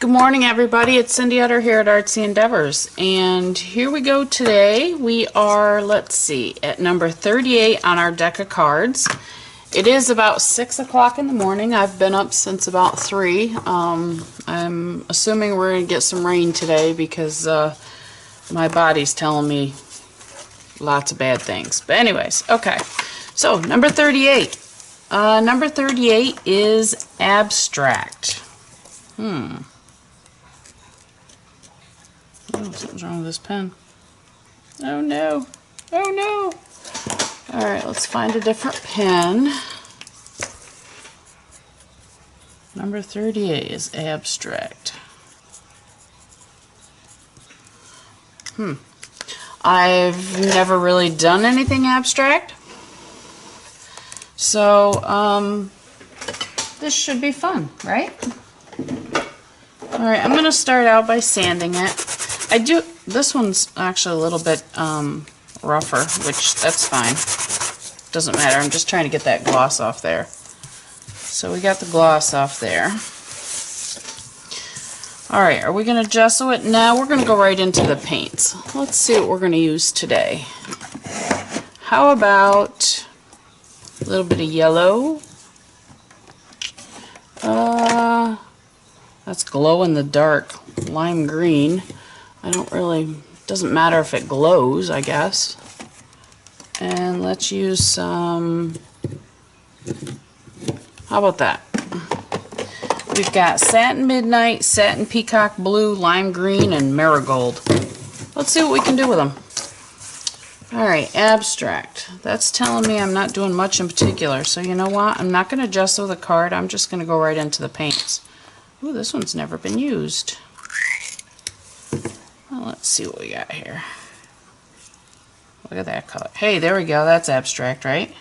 Good morning, everybody. It's Cindy Utter here at Artsy Endeavors, and here we go today. We are, let's see, at number 38 on our deck of cards. It is about 6 o'clock in the morning. I've been up since about 3. I'm assuming we're going to get some rain today because my body's telling me lots of bad things. But anyways, okay. So, number 38. Number 38 is abstract. Oh, something's wrong with this pen. Oh no. Oh no. Alright, let's find a different pen. Number 38 is abstract. I've never really done anything abstract. So, this should be fun, right? Alright, I'm going to start out by sanding it. This one's actually a little bit rougher, which that's fine. Doesn't matter, I'm just trying to get that gloss off there. So we got the gloss off there. Alright, are we going to gesso it? Now we're going to go right into the paints. Let's see what we're going to use today. How about a little bit of yellow? That's glow in the dark lime green. Doesn't matter if it glows, I guess. And let's use some, how about that? We've got Satin Midnight, Satin Peacock Blue, Lime Green, and Marigold. Let's see what we can do with them. Alright, abstract. That's telling me I'm not doing much in particular, so you know what? I'm not going to gesso the card, I'm just going to go right into the paints. Ooh, this one's never been used. Well, let's see what we got here. Look at that color. Hey, there we go. That's abstract, right?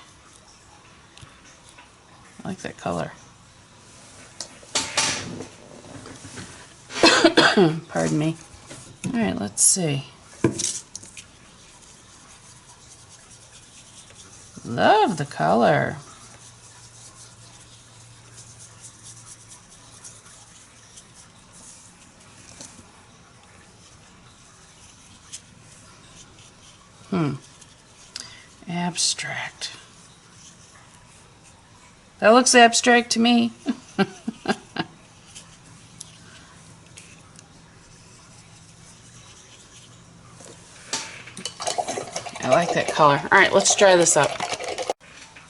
I like that color. Pardon me. Alright, let's see. Love the color. Abstract. That looks abstract to me. I like that color. Alright, let's dry this up.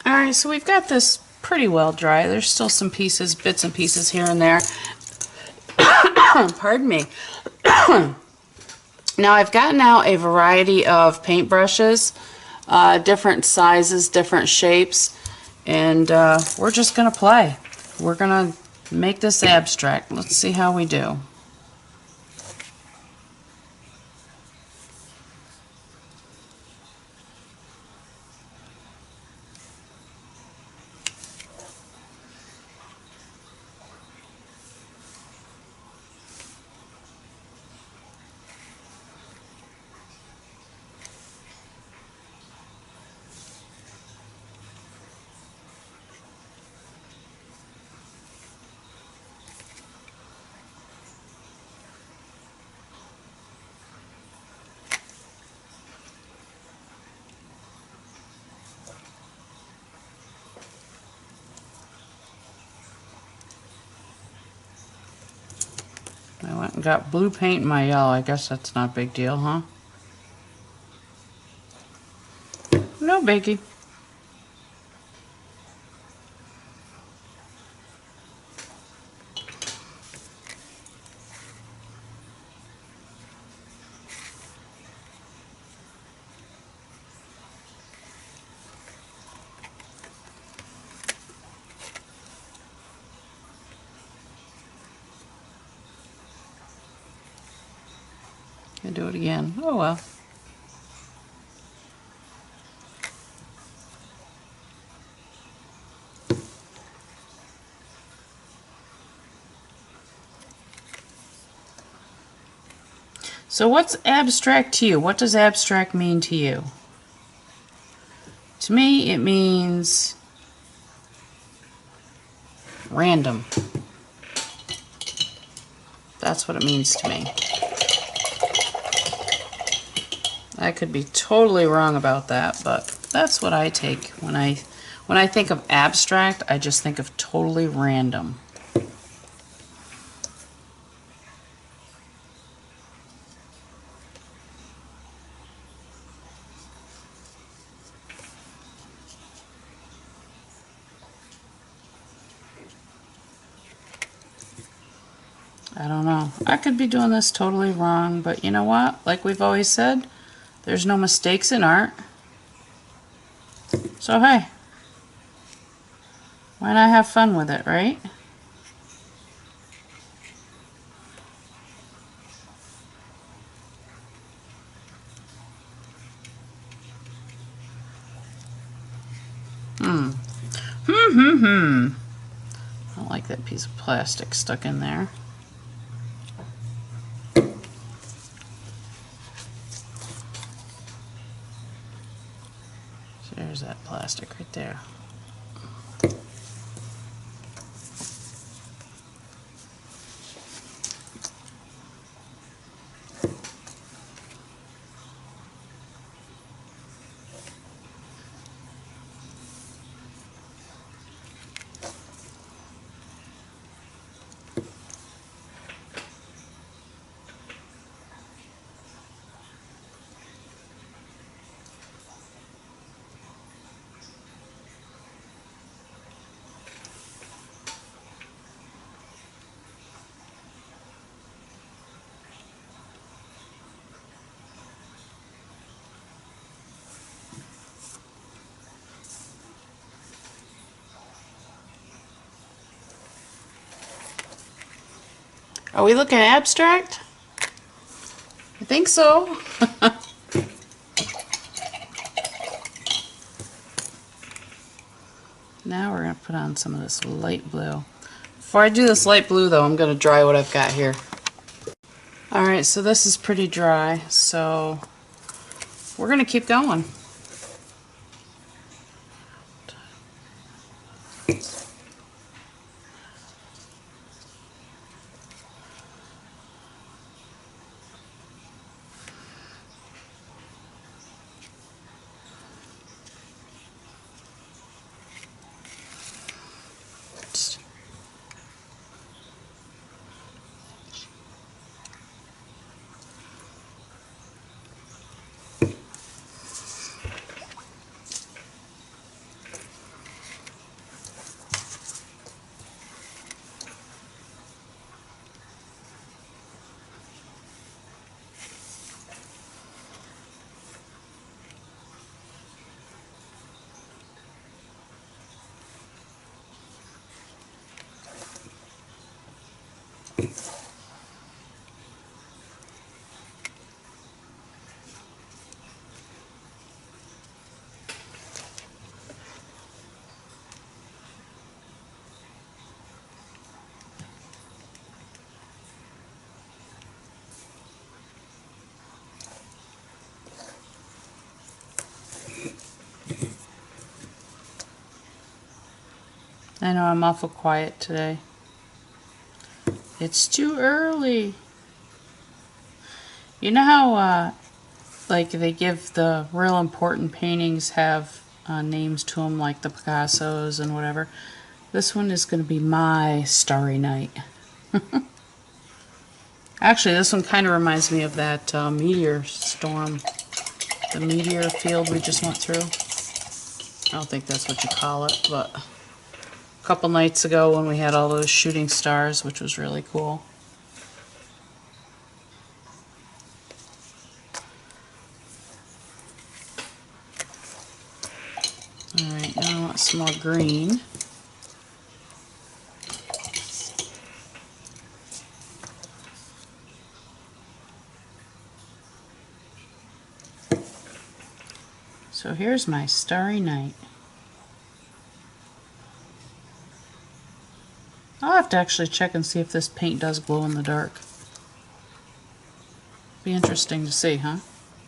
Alright, so we've got this pretty well dry. There's still some pieces, bits and pieces here and there. Pardon me. Now I've gotten out a variety of paintbrushes, different sizes, different shapes, and we're just going to play. We're going to make this abstract. Let's see how we do. I went and got blue paint in my yellow. I guess that's not a big deal, huh? No biggie. Gonna do it again. Oh well. So what's abstract to you? What does abstract mean to you? To me, it means random. That's what it means to me. I could be totally wrong about that, but that's what I take when I think of abstract. I just think of totally random. I don't know. I could be doing this totally wrong, but you know what? Like we've always said, there's no mistakes in art. So hey, why not have fun with it, right? I don't like that piece of plastic stuck in there. So there's that plastic right there. Are we looking abstract? I think so. Now we're going to put on some of this light blue. Before I do this light blue though, I'm going to dry what I've got here. Alright, so this is pretty dry, so we're going to keep going. I know I'm awful quiet today. It's too early. You know how like they give the real important paintings have names to them, like the Picassos and whatever. This one is going to be my Starry Night. Actually, this one kind of reminds me of that meteor storm, the meteor field we just went through. I don't think that's what you call it, but a couple nights ago when we had all those shooting stars, which was really cool. Alright, now I want some more green. So here's my Starry Night. I'll have to actually check and see if this paint does glow in the dark. Be interesting to see, huh?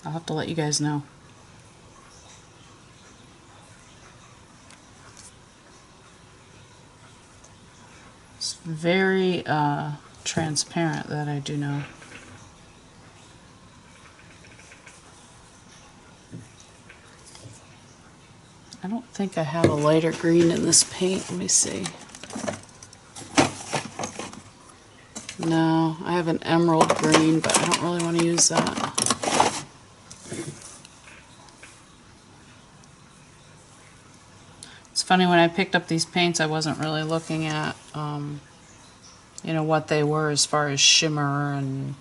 I'll have to let you guys know. It's very transparent, that I do know. I don't think I have a lighter green in this paint. Let me see. No, I have an emerald green, but I don't really want to use that. It's funny, when I picked up these paints, I wasn't really looking at, you know, what they were as far as shimmer and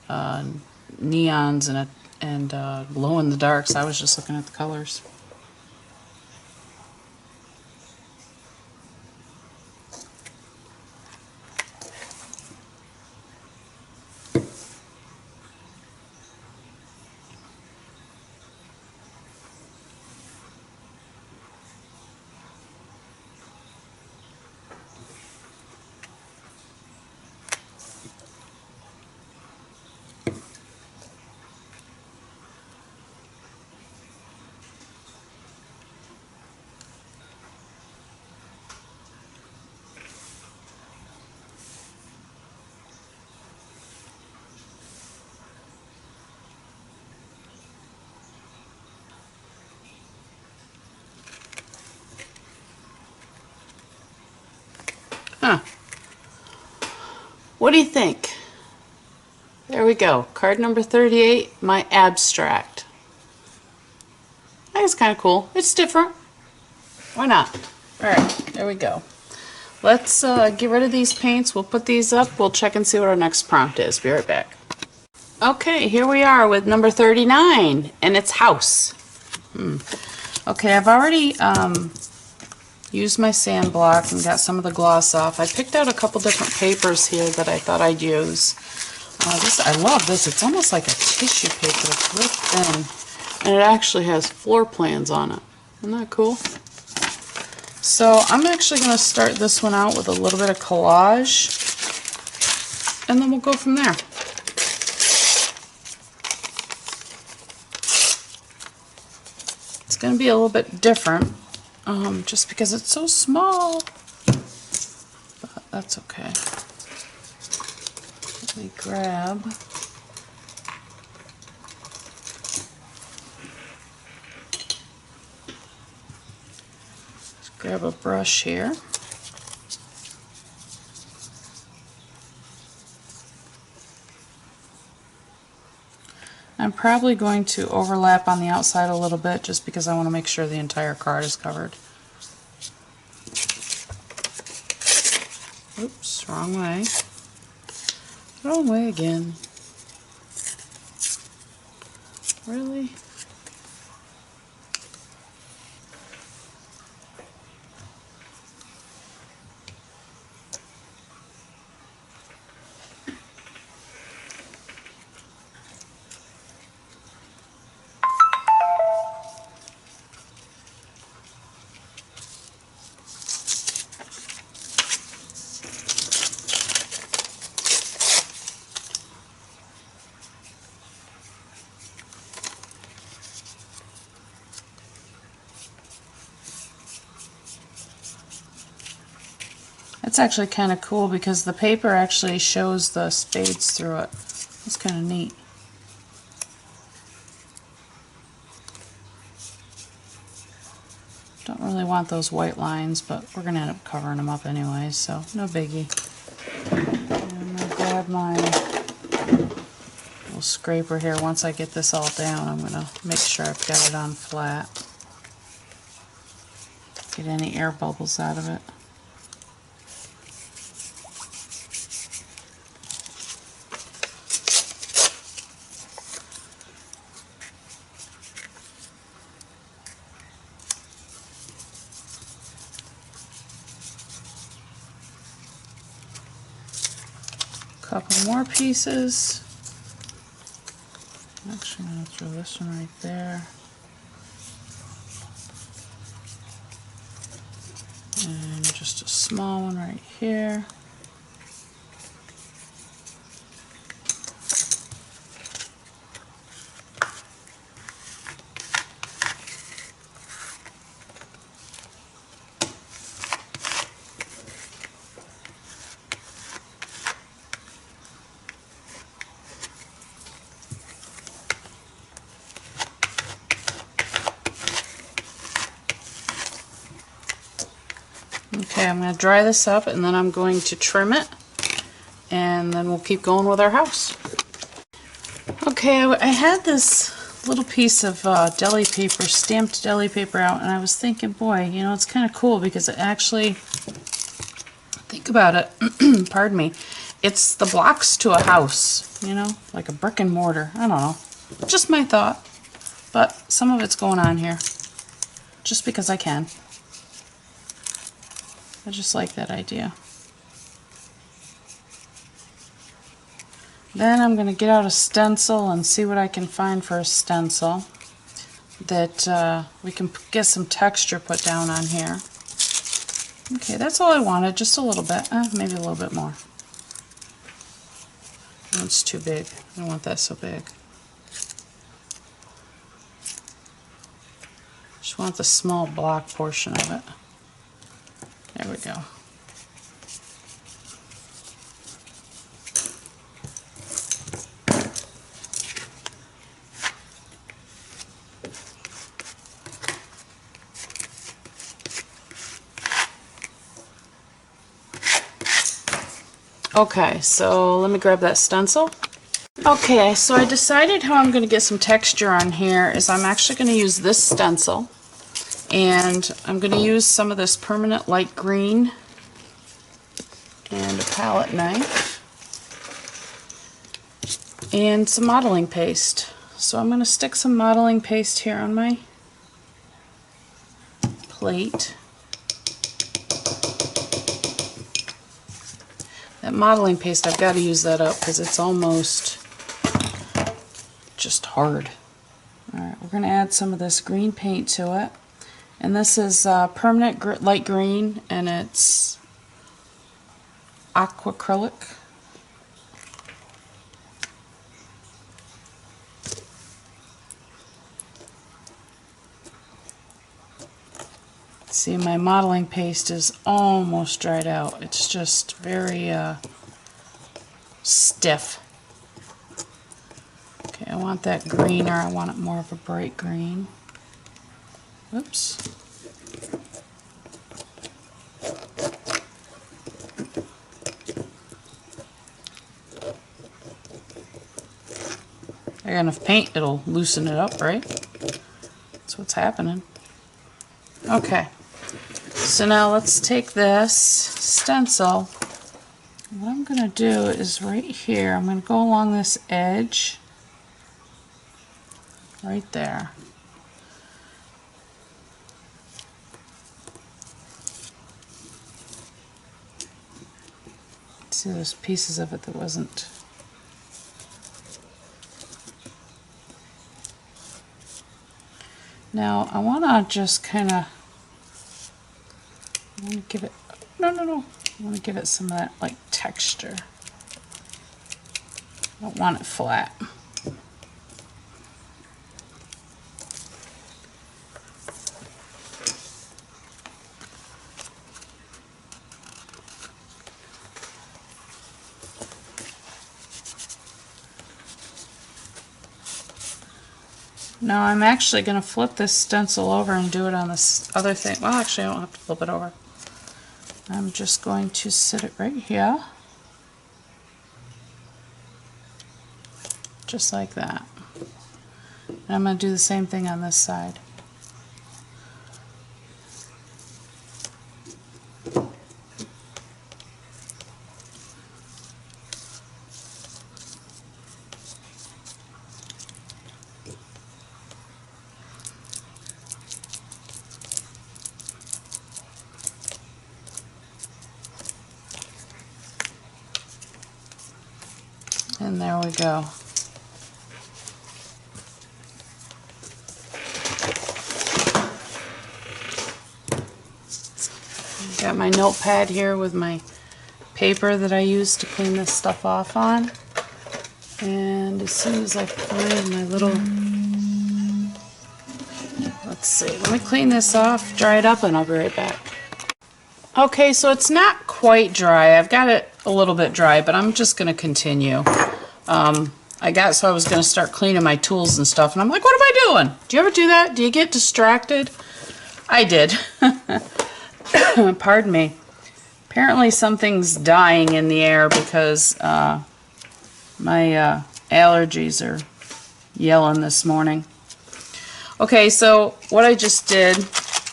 neons and glow in the darks. I was just looking at the colors. Huh. What do you think? There we go. Card number 38, my abstract. I think it's kind of cool. It's different. Why not? Alright, there we go. Let's get rid of these paints. We'll put these up. We'll check and see what our next prompt is. Be right back. Okay, here we are with number 39, and it's house. Okay, I've already used my sand block and got some of the gloss off. I picked out a couple different papers here that I thought I'd use. I love this. It's almost like a tissue paper. It's real thin, and it actually has floor plans on it. Isn't that cool? So I'm actually going to start this one out with a little bit of collage, and then we'll go from there. It's going to be a little bit different, just because it's so small, but that's okay. Let me grab a brush here. I'm probably going to overlap on the outside a little bit just because I want to make sure the entire card is covered. Oops, wrong way. Wrong way again. Really? It's actually kind of cool because the paper actually shows the spades through it. It's kind of neat. Don't really want those white lines, but we're going to end up covering them up anyway, so no biggie. And I'm going to grab my little scraper here. Once I get this all down, I'm going to make sure I've got it on flat. Get any air bubbles out of it. Couple more pieces. Actually, I'm going to throw this one right there. And just a small one right here. Okay, I'm going to dry this up and then I'm going to trim it and then we'll keep going with our house. Okay, I had this little piece of deli paper, stamped deli paper out, and I was thinking, boy, you know, it's kind of cool because it actually, think about it, pardon me, it's the blocks to a house, you know, like a brick and mortar. I don't know, just my thought, but some of it's going on here, just because I can. I just like that idea. Then I'm going to get out a stencil and see what I can find for a stencil that we can get some texture put down on here. Okay, that's all I wanted, just a little bit, maybe a little bit more. That's too big. I don't want that so big. Just want the small block portion of it. There we go. Okay, so let me grab that stencil. Okay, so I decided how I'm going to get some texture on here is I'm actually going to use this stencil, and I'm going to use some of this permanent light green and a palette knife and some modeling paste. So I'm going to stick some modeling paste here on my plate. That modeling paste, I've got to use that up because it's almost just hard. Alright, we're going to add some of this green paint to it. And this is permanent light green, and it's aquacrylic. See, my modeling paste is almost dried out. It's just very stiff. Okay, I want that greener. I want it more of a bright green. Oops. I got enough paint, it'll loosen it up, right? That's what's happening. Okay. So now let's take this stencil. What I'm going to do is right here, I'm going to go along this edge, right there. See, there's pieces of it that wasn't. Now I want to just kind of, I want to give it, no, I want to give it some of that like texture. I don't want it flat. Now I'm actually going to flip this stencil over and do it on this other thing. Well, actually I don't have to flip it over. I'm just going to sit it right here. Just like that. And I'm going to do the same thing on this side. And there we go. Got my notepad here with my paper that I use to clean this stuff off on. And as soon as I find my little, let's see, let me clean this off, dry it up, and I'll be right back. Okay, so it's not quite dry. I've got it a little bit dry, but I'm just going to continue. So I was going to start cleaning my tools and stuff, and I'm like, what am I doing? Do you ever do that? Do you get distracted? I did. Pardon me. Apparently something's dying in the air because my allergies are yelling this morning. Okay, so what I just did,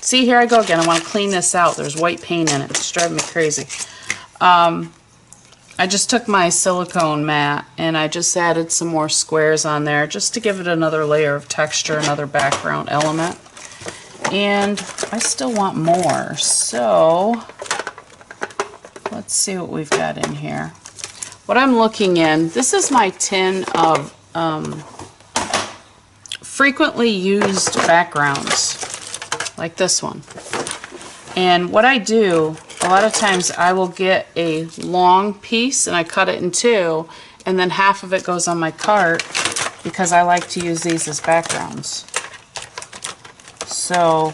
see, here I go again. I want to clean this out. There's white paint in it. It's driving me crazy. I just took my silicone mat and I just added some more squares on there just to give it another layer of texture, another background element. And I still want more, so let's see what we've got in here. What I'm looking in, this is my tin of frequently used backgrounds, like this one. And what I do, a lot of times I will get a long piece and I cut it in two, and then half of it goes on my cart because I like to use these as backgrounds. So,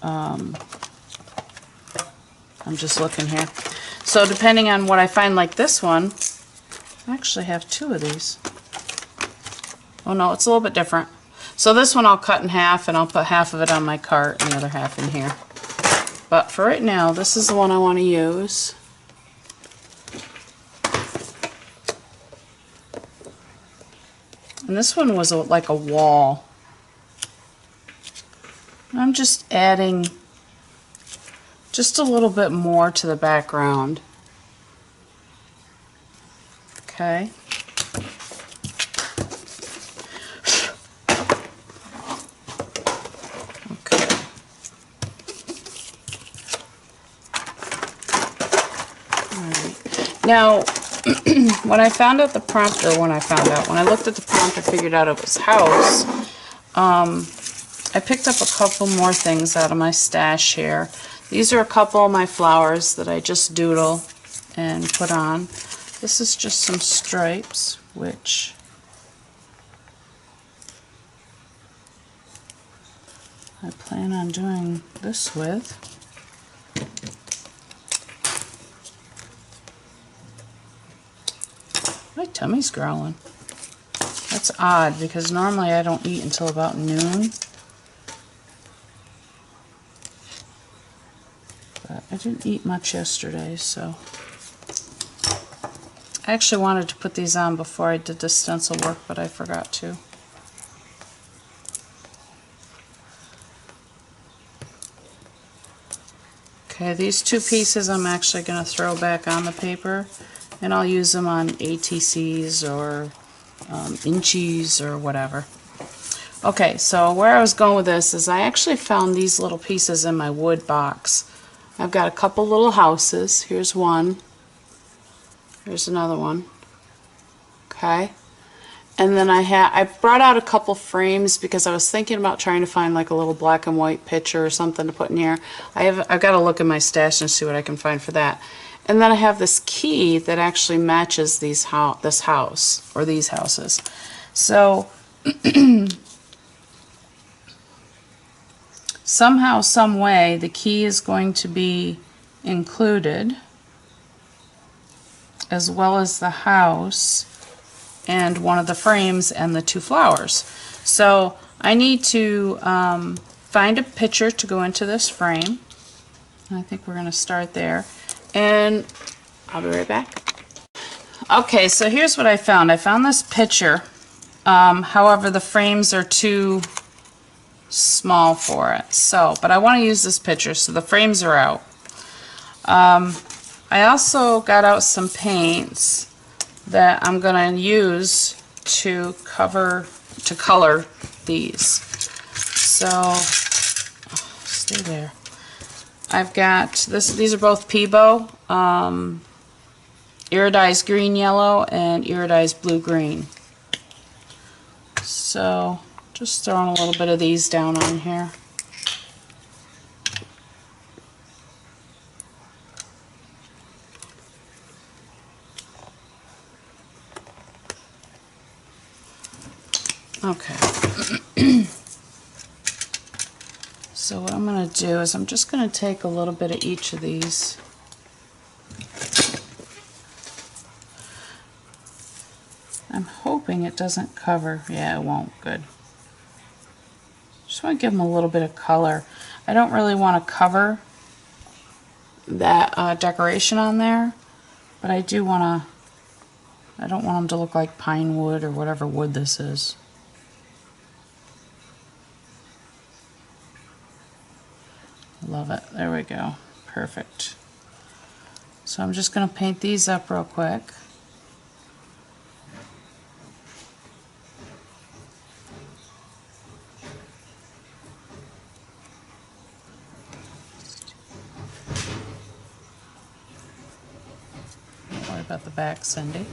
I'm just looking here. So depending on what I find, like this one, I actually have two of these. Oh no, it's a little bit different. So this one I'll cut in half and I'll put half of it on my cart and the other half in here. But for right now, this is the one I want to use. And this one was like a wall. I'm just adding just a little bit more to the background. Okay. Now, when I found out the prompt, or when I looked at the prompt, I figured out it was house. I picked up a couple more things out of my stash here. These are a couple of my flowers that I just doodle and put on. This is just some stripes, which I plan on doing this with. My tummy's growling. That's odd because normally I don't eat until about noon. But I didn't eat much yesterday, so. I actually wanted to put these on before I did the stencil work, but I forgot to. Okay, these two pieces I'm actually going to throw back on the paper. And I'll use them on ATCs or inchies or whatever. Okay, so where I was going with this is I actually found these little pieces in my wood box. I've got a couple little houses. Here's one. Here's another one. Okay. And then I brought out a couple frames because I was thinking about trying to find like a little black and white picture or something to put in here. I've got to look in my stash and see what I can find for that. And then I have this key that actually matches this house, or these houses. So, somehow, some way, the key is going to be included, as well as the house, and one of the frames, and the two flowers. So, I need to find a picture to go into this frame. I think we're going to start there. And I'll be right back. Okay, so here's what I found. I found this picture. However, the frames are too small for it. So, but I want to use this picture, so the frames are out. I also got out some paints that I'm going to use to color these. So, stay there. I've got these are both Peebo, iridized green yellow and iridized blue green. So just throwing a little bit of these down on here. Okay. So what I'm going to do is I'm just going to take a little bit of each of these. I'm hoping it doesn't cover. Yeah, it won't. Good. Just want to give them a little bit of color. I don't really want to cover that decoration on there, but I do want to, I don't want them to look like pine wood or whatever wood this is. Love it. There we go. Perfect. So I'm just going to paint these up real quick. Don't worry about the back, Cindy.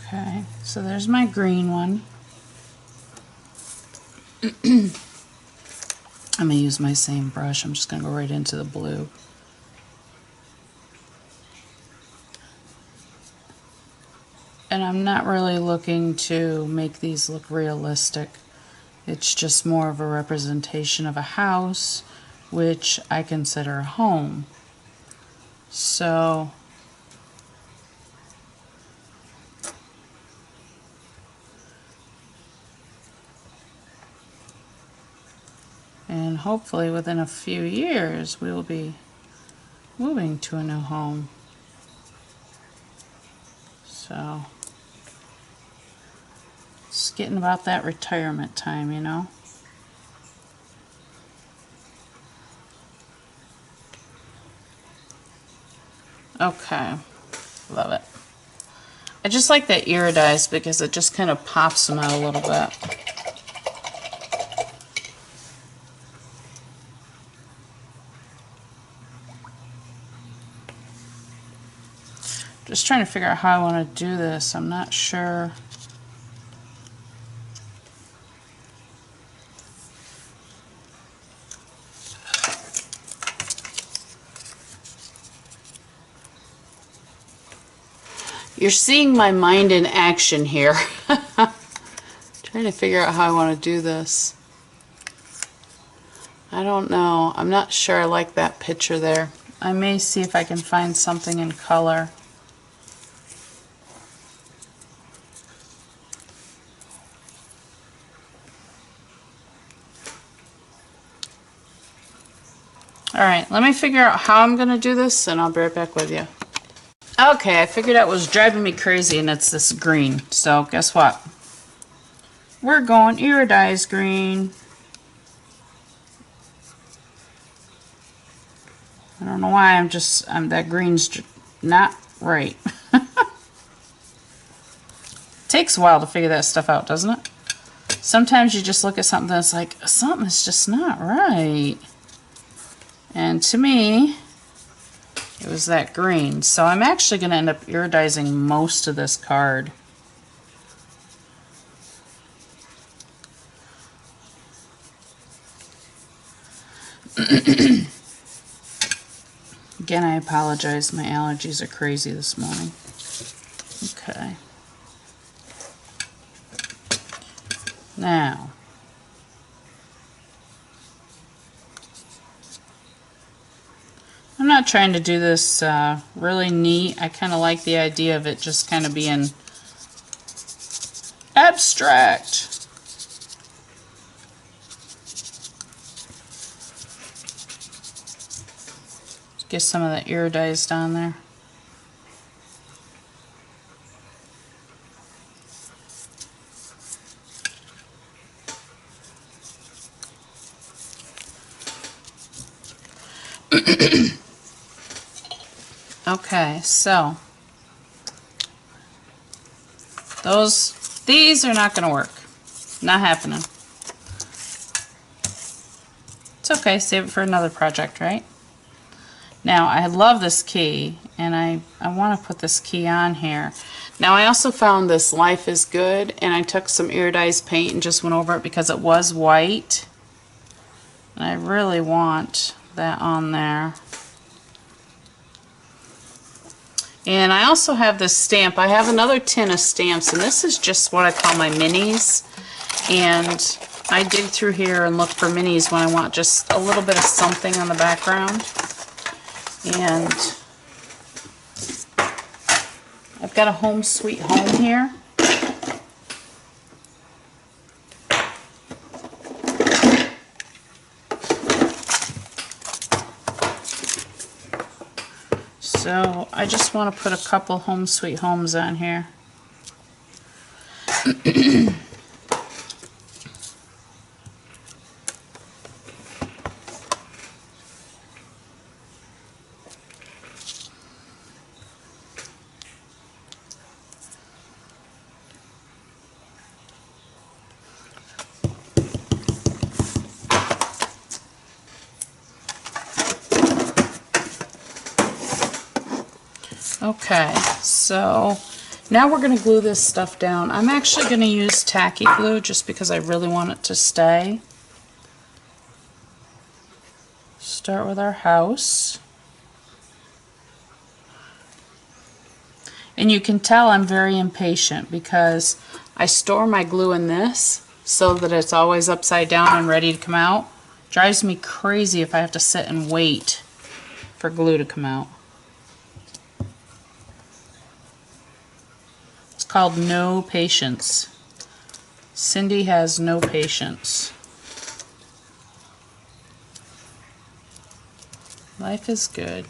Okay, so there's my green one. I'm going to use my same brush. I'm just going to go right into the blue. And I'm not really looking to make these look realistic. It's just more of a representation of a house, which I consider a home. So and hopefully within a few years we will be moving to a new home. So it's getting about that retirement time, you know. Okay, love it. I just like that iridized because it just kind of pops them out a little bit. Just trying to figure out how I want to do this. I'm not sure. You're seeing my mind in action here. Trying to figure out how I want to do this. I don't know. I'm not sure I like that picture there. I may see if I can find something in color. Alright, let me figure out how I'm going to do this and I'll be right back with you. Okay, I figured out what was driving me crazy, and it's this green. So guess what? We're going iridized green. I don't know why that green's not right. Takes a while to figure that stuff out, doesn't it? Sometimes you just look at something that's like, something is just not right. And to me, it was that green. So I'm actually going to end up iridizing most of this card. Again, I apologize. My allergies are crazy this morning. Okay. Now, I'm not trying to do this really neat. I kind of like the idea of it just kind of being abstract. Get some of the iridized on there. Okay, so these are not going to work. Not happening. It's okay, save it for another project, right? Now, I love this key, and I want to put this key on here. Now, I also found this Life is Good, and I took some iridized paint and just went over it because it was white. And I really want that on there. And I also have this stamp. I have another tin of stamps, and this is just what I call my minis. And I dig through here and look for minis when I want just a little bit of something on the background. And I've got a Home Sweet Home here. So I just want to put a couple Home Sweet Homes on here. Okay, so now we're going to glue this stuff down. I'm actually going to use tacky glue just because I really want it to stay. Start with our house. And you can tell I'm very impatient because I store my glue in this so that it's always upside down and ready to come out. Drives me crazy if I have to sit and wait for glue to come out. It's called no patience. Cindy has no patience. Life is good.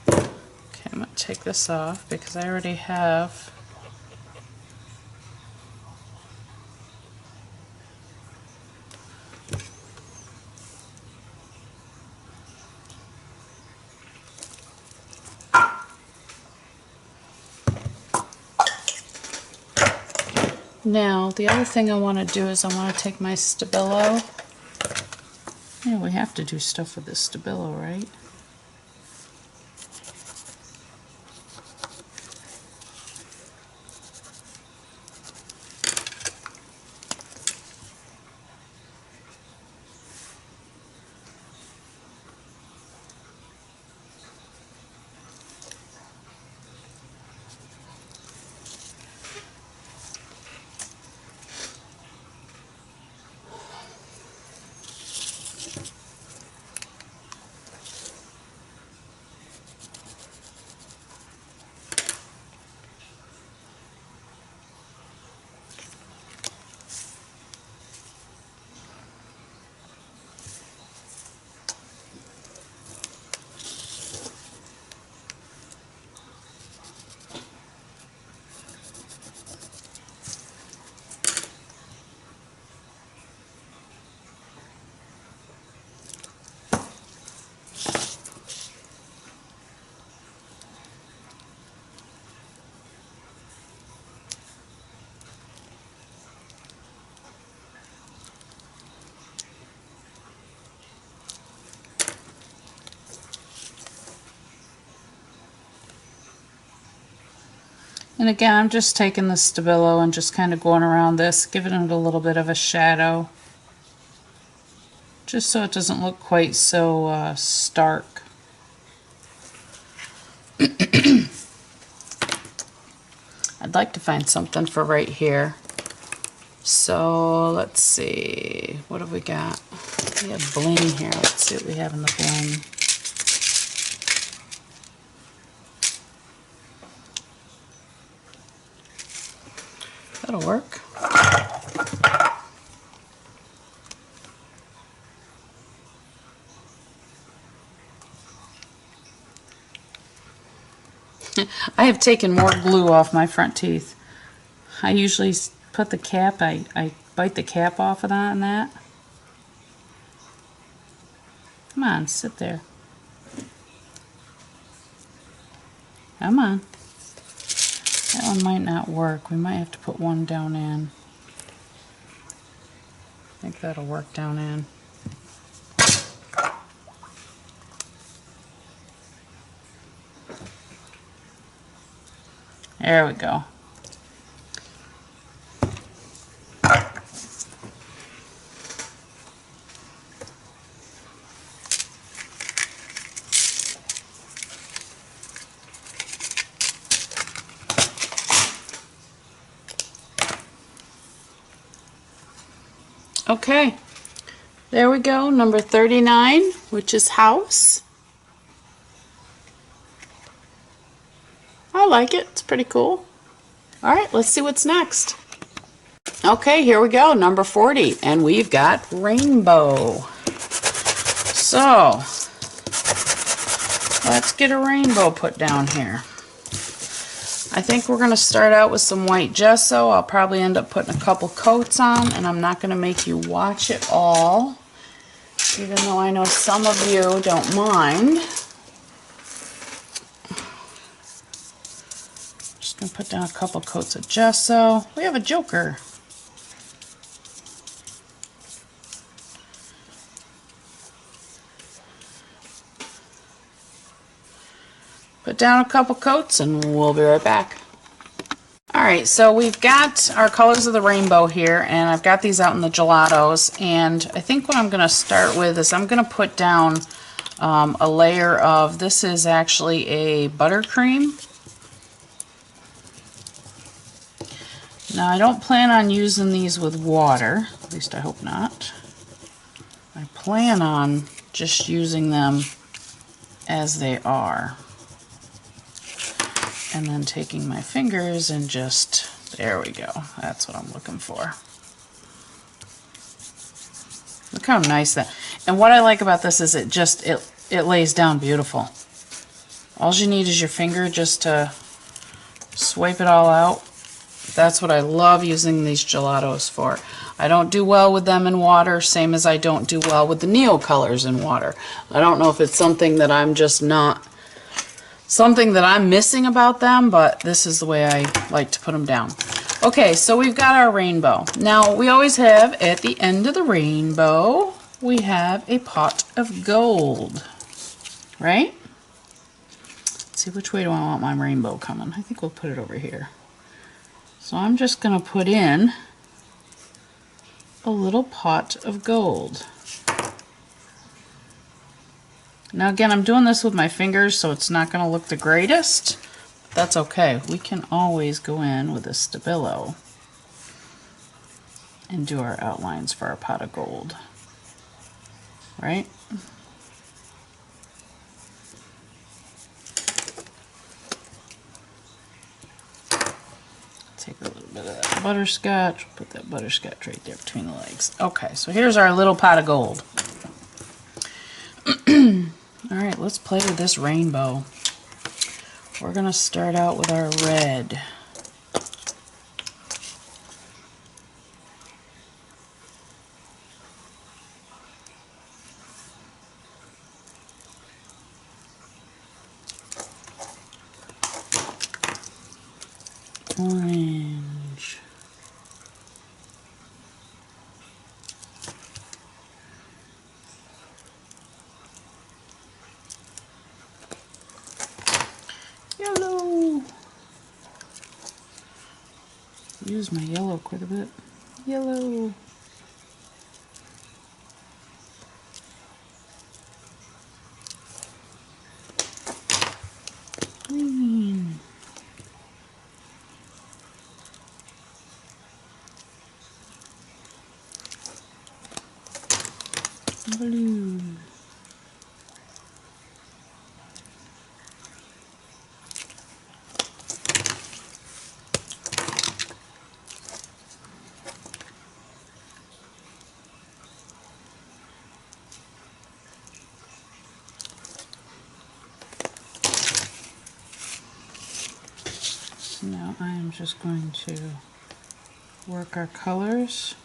Okay, I'm going to take this off because I already have Now, the other thing I want to do is I want to take my Stabilo. Yeah, we have to do stuff with this Stabilo, right? And again, I'm just taking the Stabilo and just kind of going around this, giving it a little bit of a shadow, just so it doesn't look quite so stark. I'd like to find something for right here. So let's see, what have we got? We have bling here. Let's see what we have in the bling. That'll work. I have taken more glue off my front teeth. I usually put the cap, I bite the cap off of that and that. Come on, sit there. Come on. That one might not work. We might have to put one down in. I think that'll work down in. There we go. Okay, there we go, number 39, which is house. I like it, it's pretty cool. All right, let's see what's next. Okay, here we go, number 40, and we've got rainbow. So, let's get a rainbow put down here. I think we're going to start out with some white gesso. I'll probably end up putting a couple coats on, and I'm not going to make you watch it all, even though I know some of you don't mind. Just going to put down a couple coats of gesso. We have a joker. Put down a couple coats and we'll be right back. Alright, so we've got our colors of the rainbow here, and I've got these out in the gelatos, and I think what I'm going to start with is I'm going to put down a layer of, this is actually a buttercream. Now I don't plan on using these with water, at least I hope not. I plan on just using them as they are. And then taking my fingers and just, there we go, that's what I'm looking for. Look how nice that, and what I like about this is it lays down beautiful. All you need is your finger just to swipe it all out. That's what I love using these gelatos for. I don't do well with them in water, same as I don't do well with the Neo colors in water. I don't know if it's something that I'm just not, something that I'm missing about them, but this is the way I like to put them down. Okay, so we've got our rainbow. Now, we always have, at the end of the rainbow, we have a pot of gold, right? Let's see, which way do I want my rainbow coming? I think we'll put it over here. So I'm just going to put in a little pot of gold. Now again, I'm doing this with my fingers, so it's not going to look the greatest. But that's okay. We can always go in with a Stabilo and do our outlines for our pot of gold. Right? Take a little bit of that butterscotch, put that butterscotch right there between the legs. Okay, so here's our little pot of gold. Alright, let's play with this rainbow. We're going to start out with our red. Orange. Yellow. Use my yellow quite a bit. Yellow. Green. Blue. Now I am just going to work our colors.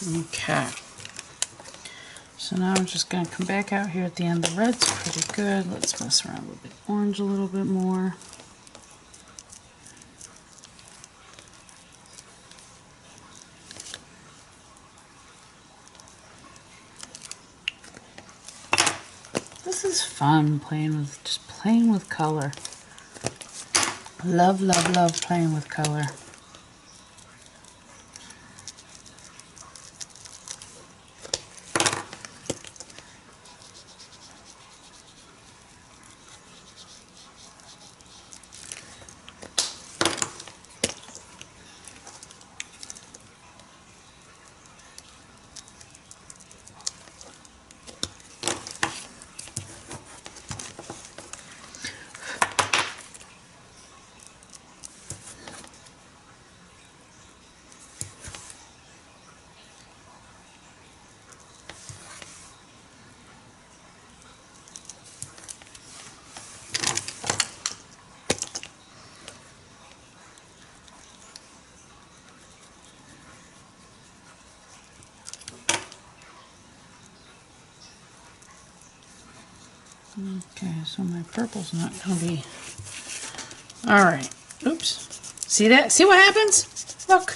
Okay, So now I'm just going to come back out here at the end. The red's pretty good. Let's mess around with the orange a little bit more. This is fun, just playing with color. Love, love, love playing with color. Okay, so my purple's not going to be... Alright, oops. See that? See what happens? Look.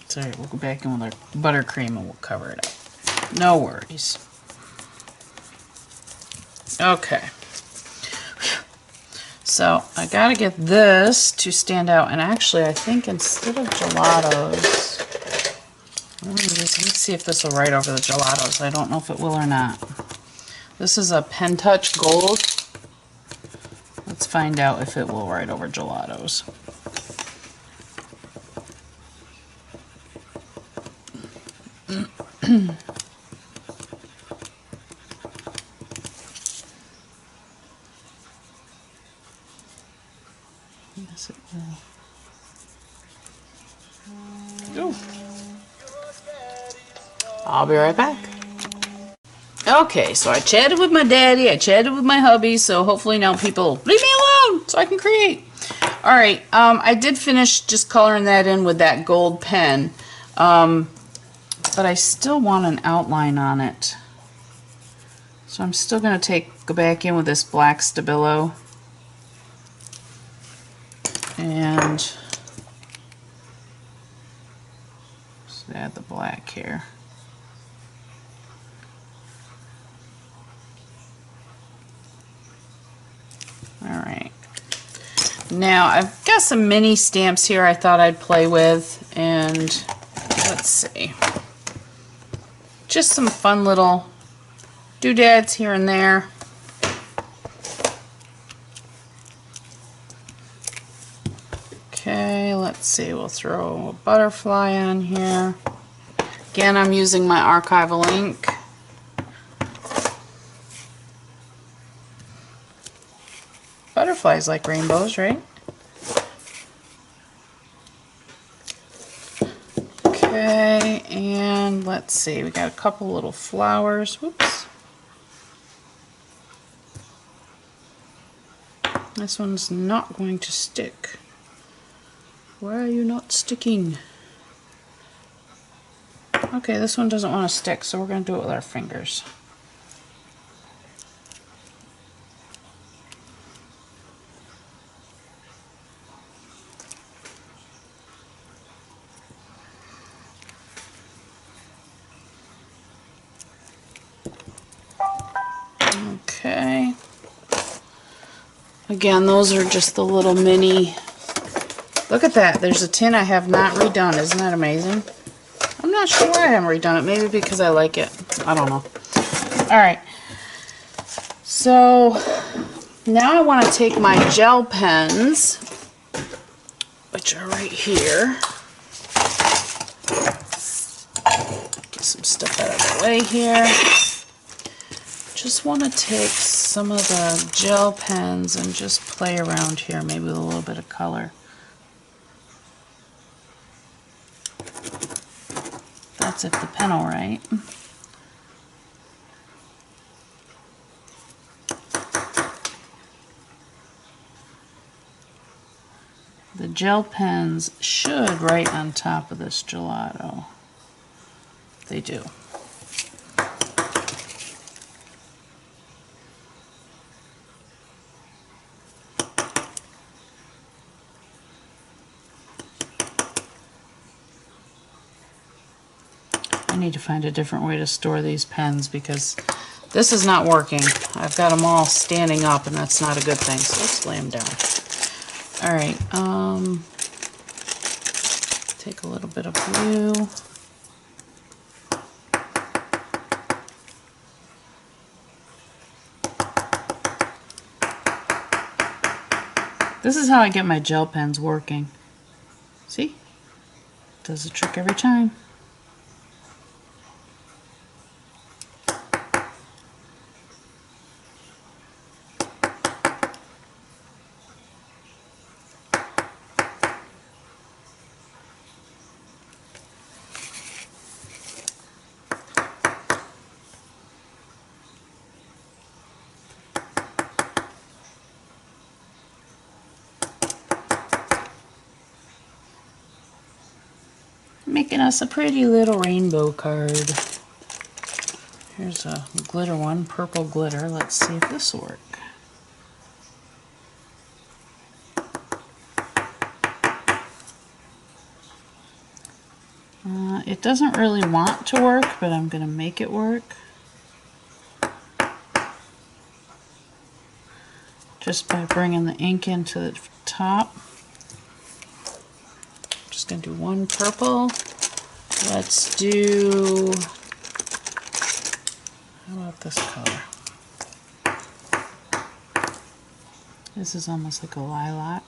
Sorry, we'll go back in with our buttercream and we'll cover it up. No worries. Okay. So I gotta get this to stand out, and actually I think instead of gelatos, let's see if this will write over the gelatos. I don't know if it will or not. This is a Pen Touch Gold. Let's find out if it will write over gelatos. Yes, it will. Ooh. I'll be right back. Okay, so I chatted with my daddy, I chatted with my hubby, so hopefully now people leave me alone so I can create. Alright, I did finish just coloring that in with that gold pen, but I still want an outline on it. So I'm still going to go back in with this black Stabilo and just add the black here. Alright, now I've got some mini stamps here I thought I'd play with, and let's see, just some fun little doodads here and there. Okay, let's see, we'll throw a butterfly on here. Again, I'm using my archival ink. Butterflies like rainbows, right? Okay, and let's see, we got a couple little flowers. Whoops. This one's not going to stick. Why are you not sticking? Okay, this one doesn't want to stick, so we're going to do it with our fingers. Okay. Again, those are just the little mini... Look at that. There's a tin I have not redone. Isn't that amazing? I'm not sure why I haven't redone it. Maybe because I like it. I don't know. Alright. So, now I want to take my gel pens, which are right here. Get some stuff out of the way here. Just want to take some of the gel pens and just play around here, maybe with a little bit of color. That's if the pen will write. The gel pens should write on top of this gelato. They do. I need to find a different way to store these pens because this is not working. I've got them all standing up and that's not a good thing, so let's lay them down. All right, take a little bit of blue. This is how I get my gel pens working. See? Does the trick every time. Making us a pretty little rainbow card. Here's a glitter one, purple glitter. Let's see if this will work. It doesn't really want to work, but I'm going to make it work. Just by bringing the ink into the top. Just going to do one purple. Let's do, how about this color? This is almost like a lilac.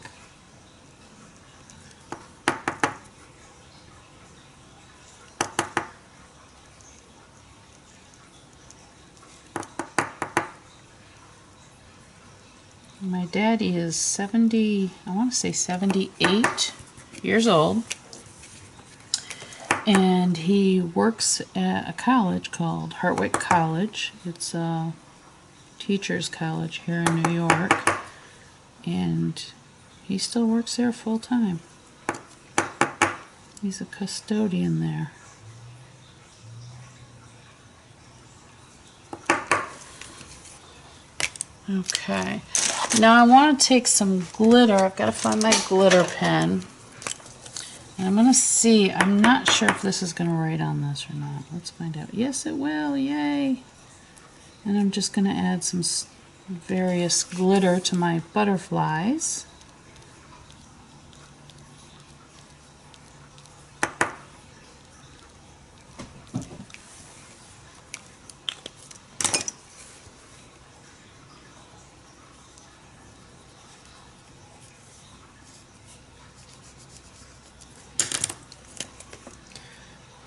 My daddy is 70, I want to say 78 years old, and he works at a college called Hartwick College. It's a teacher's college here in New York, and he still works there full time. He's a custodian there. Okay, now I want to take some glitter. I've got to find my glitter pen. And I'm going to see, I'm not sure if this is going to write on this or not. Let's find out. Yes, it will. Yay! And I'm just going to add some various glitter to my butterflies.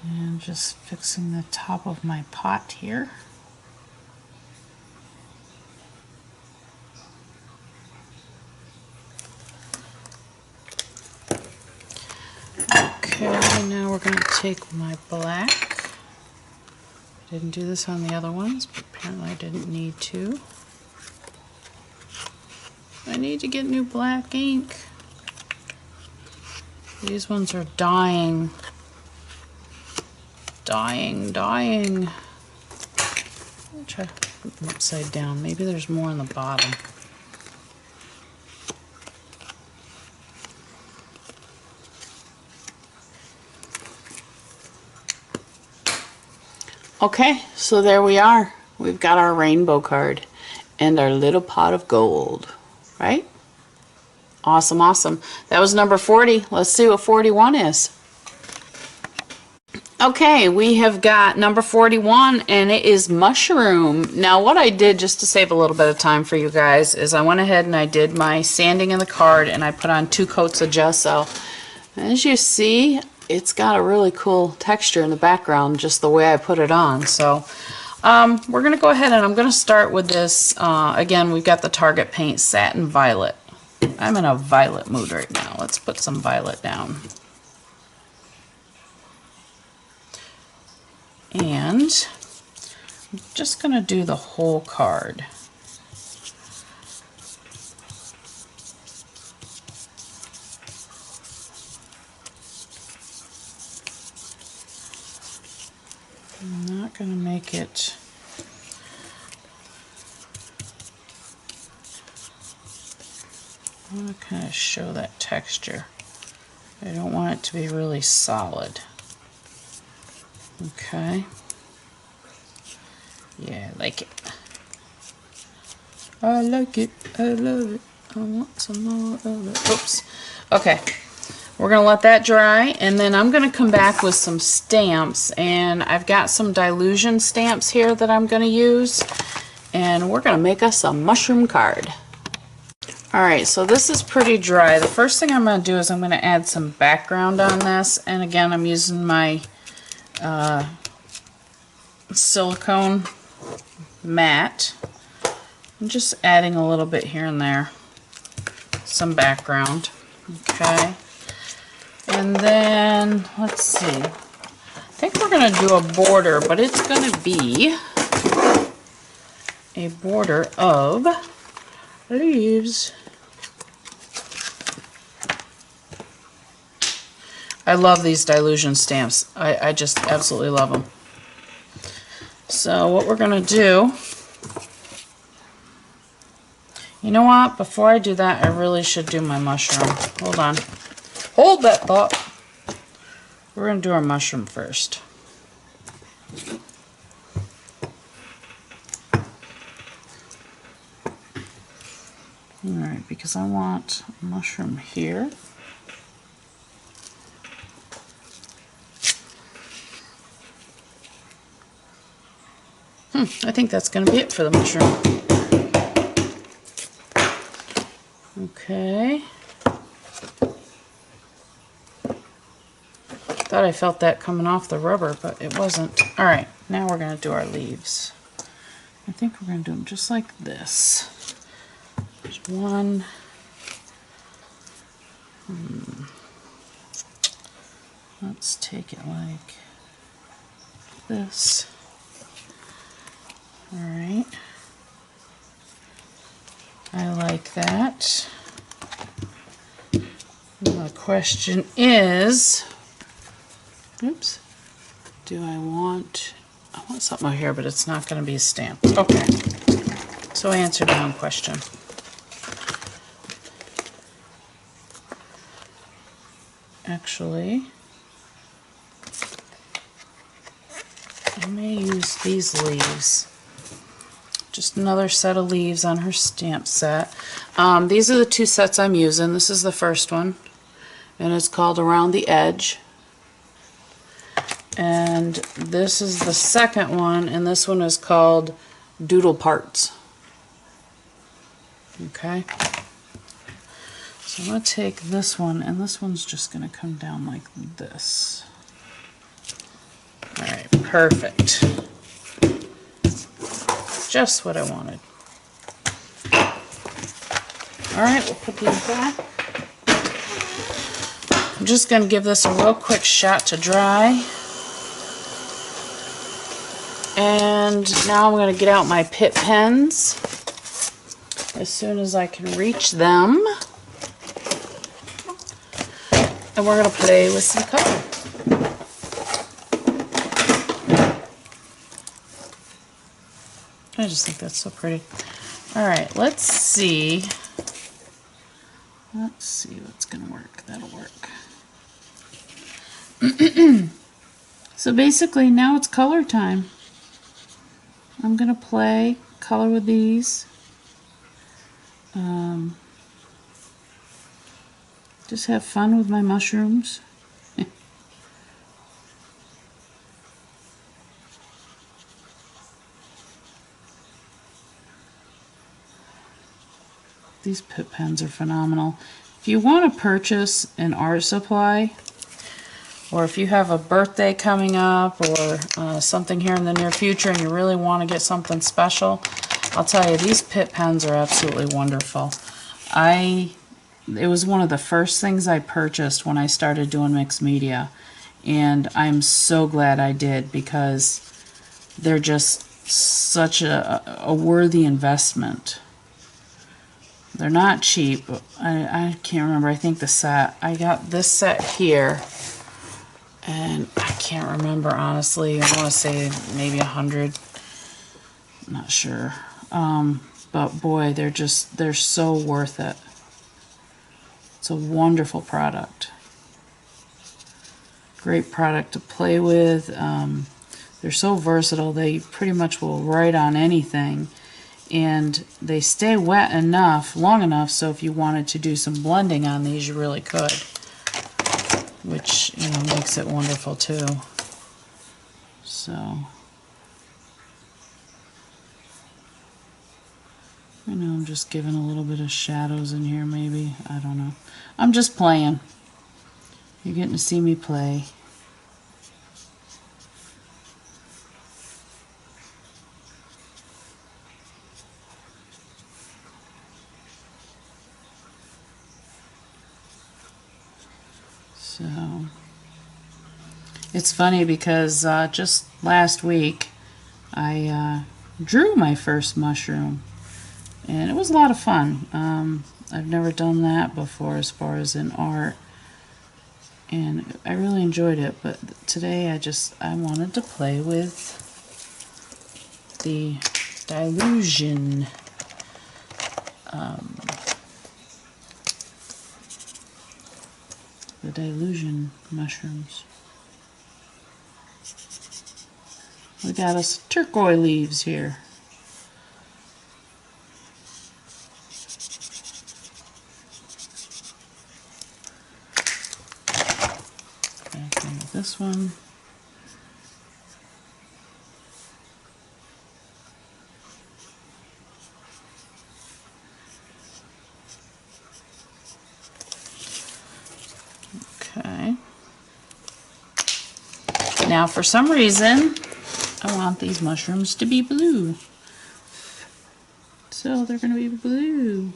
And just fixing the top of my pot here. Okay, now we're going to take my black. I didn't do this on the other ones, but apparently I didn't need to. I need to get new black ink. These ones are dying. Dying. I'll try to put them upside down. Maybe there's more on the bottom. Okay, so there we are. We've got our rainbow card and our little pot of gold, right? Awesome, awesome. That was number 40. Let's see what 41 is. Okay, we have got number 41, and it is mushroom. Now, what I did, just to save a little bit of time for you guys, is I went ahead and I did my sanding in the card, and I put on 2 coats of gesso. As you see, it's got a really cool texture in the background, just the way I put it on. So, we're going to go ahead and I'm going to start with this. Again, we've got the Target Paint Satin Violet. I'm in a violet mood right now. Let's put some violet down. And I'm just going to do the whole card. like it. I want to kind of show that texture. I don't want it to be really solid. Okay. Yeah, I like it. I like it. I love it. I want some more of it. Oops. Okay. We're going to let that dry, and then I'm going to come back with some stamps, and I've got some Dylusion stamps here that I'm going to use, and we're going to make us a mushroom card. Alright, so this is pretty dry. The first thing I'm going to do is I'm going to add some background on this, and again I'm using my silicone mat. I'm just adding a little bit here and there, some background. Okay, and then let's see, I think we're going to do a border, but it's going to be a border of leaves. I love these Dylusion stamps. I just absolutely love them. So what we're going to do, you know what, before I do that, I really should do my mushroom. Hold on. Hold that thought. We're going to do our mushroom first. Alright, because I want a mushroom here. I think that's going to be it for the mushroom. Okay. Thought I felt that coming off the rubber, but it wasn't. Alright, now we're going to do our leaves. I think we're going to do them just like this. There's one. Let's take it like this. Alright. I like that. The question is, oops, do I want something over here, but it's not going to be stamped. Okay. So I answered my own question. Actually, I may use these leaves. Just another set of leaves on her stamp set. These are the two sets I'm using. This is the first one, and it's called Around the Edge. And this is the second one, and this one is called Doodle Parts. Okay. So I'm going to take this one, and this one's just going to come down like this. Alright, perfect. Just what I wanted. Alright, we'll put these back. I'm just going to give this a real quick shot to dry. And now I'm going to get out my Pitt pens as soon as I can reach them. And we're going to play with some color. I just think that's so pretty. Alright, let's see. Let's see what's going to work. That'll work. So basically, now it's color time. I'm going to play color with these. Just have fun with my mushrooms. These Pitt pens are phenomenal. If you want to purchase an art supply, or if you have a birthday coming up, or something here in the near future and you really want to get something special, I'll tell you, these Pitt pens are absolutely wonderful. It was one of the first things I purchased when I started doing mixed media, and I'm so glad I did, because they're just such a worthy investment. They're not cheap. I can't remember. I think the set, I got this set here, And I can't remember, honestly. I want to say maybe 100. I'm not sure. But boy, they're so worth it. It's a wonderful product. Great product to play with. They're so versatile. They pretty much will write on anything. And they stay wet enough, long enough, so if you wanted to do some blending on these, you really could. Which, you know, makes it wonderful too. So, you know, I'm just giving a little bit of shadows in here maybe. I don't know. I'm just playing. You're getting to see me play. So, it's funny because just last week I drew my first mushroom, and it was a lot of fun. I've never done that before as far as in art, and I really enjoyed it, but today I wanted to play with the Dylusion mushrooms. We got us turquoise leaves here. Back into this one. Okay. Now for some reason I want these mushrooms to be blue. So they're going to be blue.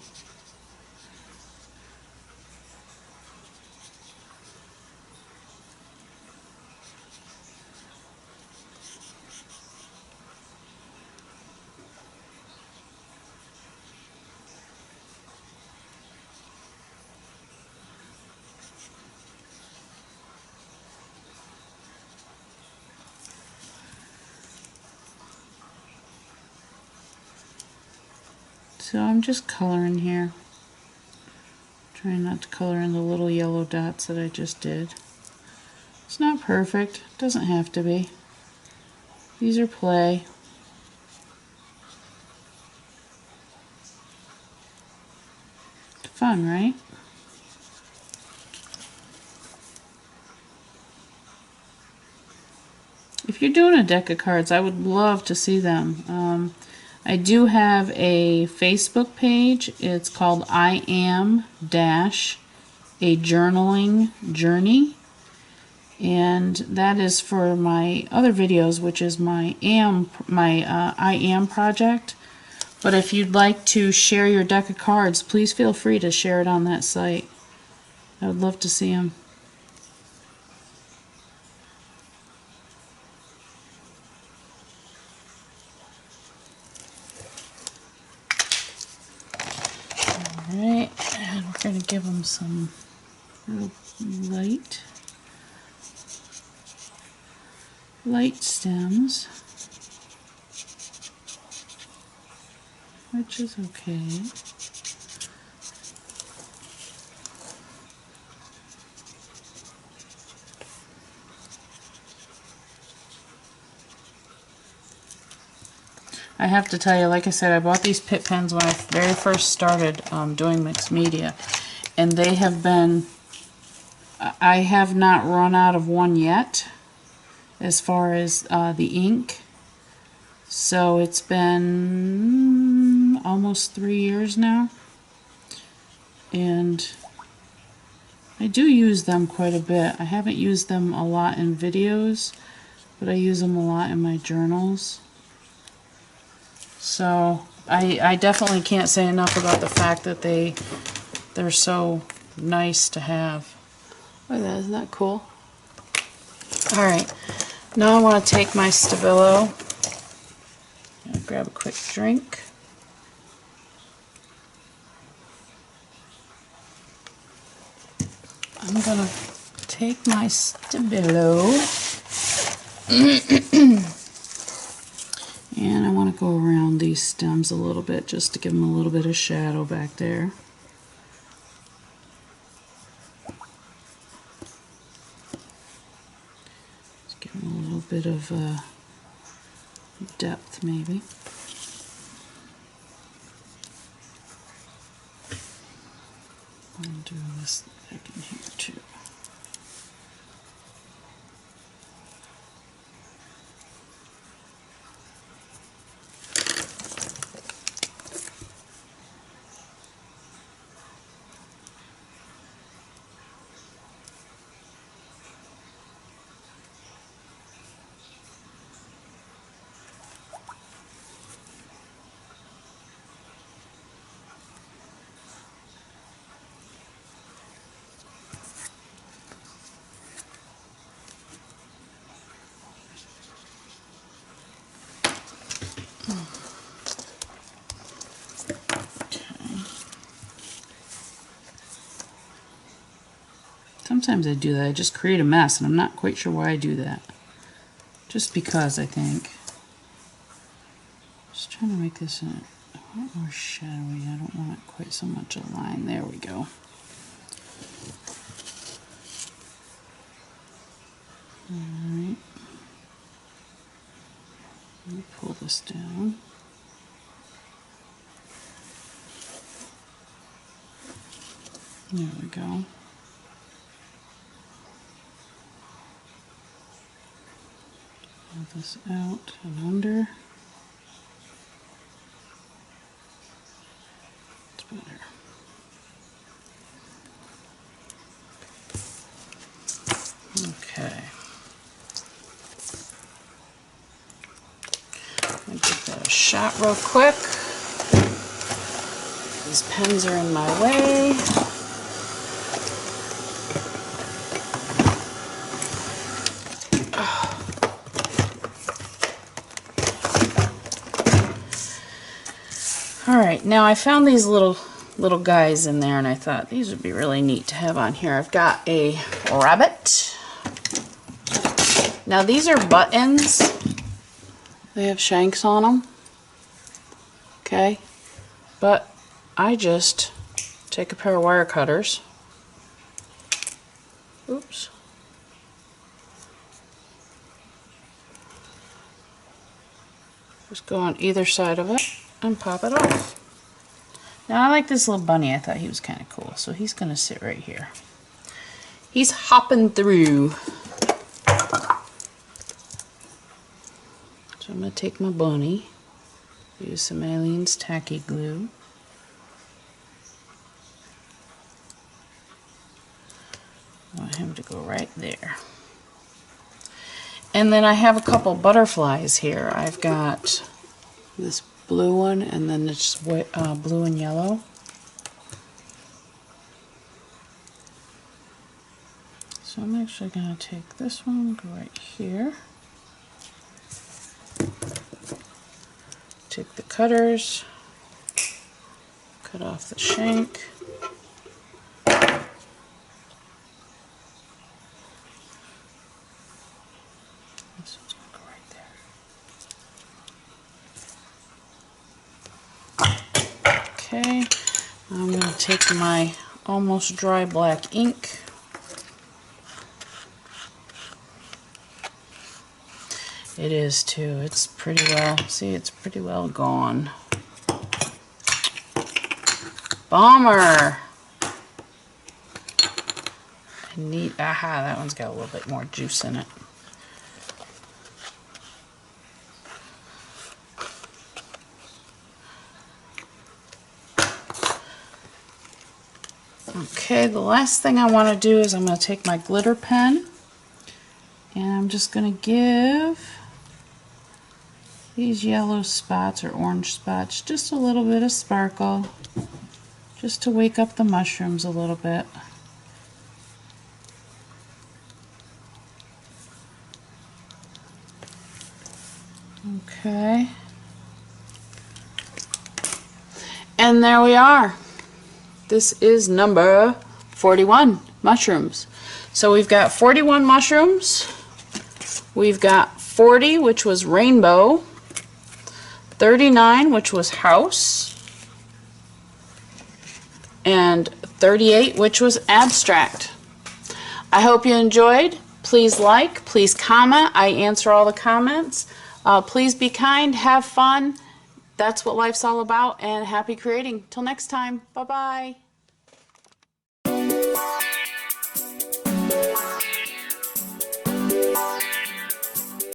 So I'm just coloring here. Trying not to color in the little yellow dots that I just did. It's not perfect. Doesn't have to be. These are play. Fun, right? If you're doing a deck of cards, I would love to see them. I do have a Facebook page. It's called I Am Dash a Journaling Journey, and that is for my other videos, which is my I Am project. But if you'd like to share your deck of cards, please feel free to share it on that site. I would love to see them. Alright, and we're going to give them some real light stems, which is okay. I have to tell you, like I said, I bought these Pitt pens when I very first started doing mixed media, and they have been, I have not run out of one yet as far as the ink. So it's been almost 3 years now, and I do use them quite a bit. I haven't used them a lot in videos, but I use them a lot in my journals. So I definitely can't say enough about the fact that they're so nice to have. Look at that, isn't that cool? Alright, now I want to take my Stabilo and grab a quick drink. I'm going to take my Stabilo and I want to go around these stems a little bit just to give them a little bit of shadow back there. Just give them a little bit of depth maybe. I'll do this back in here too. Sometimes I do that. I just create a mess, and I'm not quite sure why I do that. Just because, I think. Just trying to make this a lot more shadowy. I don't want it quite so much a line. There we go. Alright. Let me pull this down. There we go. Pull this out and under. It's better. Okay. I'll give that a shot real quick. These pens are in my way. Alright, now I found these little guys in there and I thought these would be really neat to have on here. I've got a rabbit. Now these are buttons. They have shanks on them. Okay, but I just take a pair of wire cutters. Oops. Just go on either side of it and pop it off. Now I like this little bunny. I thought he was kind of cool, so he's going to sit right here. He's hopping through. So I'm going to take my bunny, use some Aleene's tacky glue. I want him to go right there. And then I have a couple butterflies here. I've got this blue one and then it's white, blue and yellow. So I'm actually going to take this one, go right here. Take the cutters, cut off the shank. This one's going to go right there. Okay, I'm going to take my almost dry black ink. It is too. It's pretty well, see, it's pretty well gone. Bummer. I need, aha, that one's got a little bit more juice in it. Okay, the last thing I want to do is I'm going to take my glitter pen and I'm just going to give these yellow spots or orange spots just a little bit of sparkle, just to wake up the mushrooms a little bit. Okay. And there we are. This is number 41, mushrooms. So we've got 41 mushrooms, we've got 40, which was rainbow, 39, which was house, and 38, which was abstract. I hope you enjoyed. Please like, please comment. I answer all the comments. Please be kind, have fun. That's what life's all about, and happy creating. Till next time, bye-bye.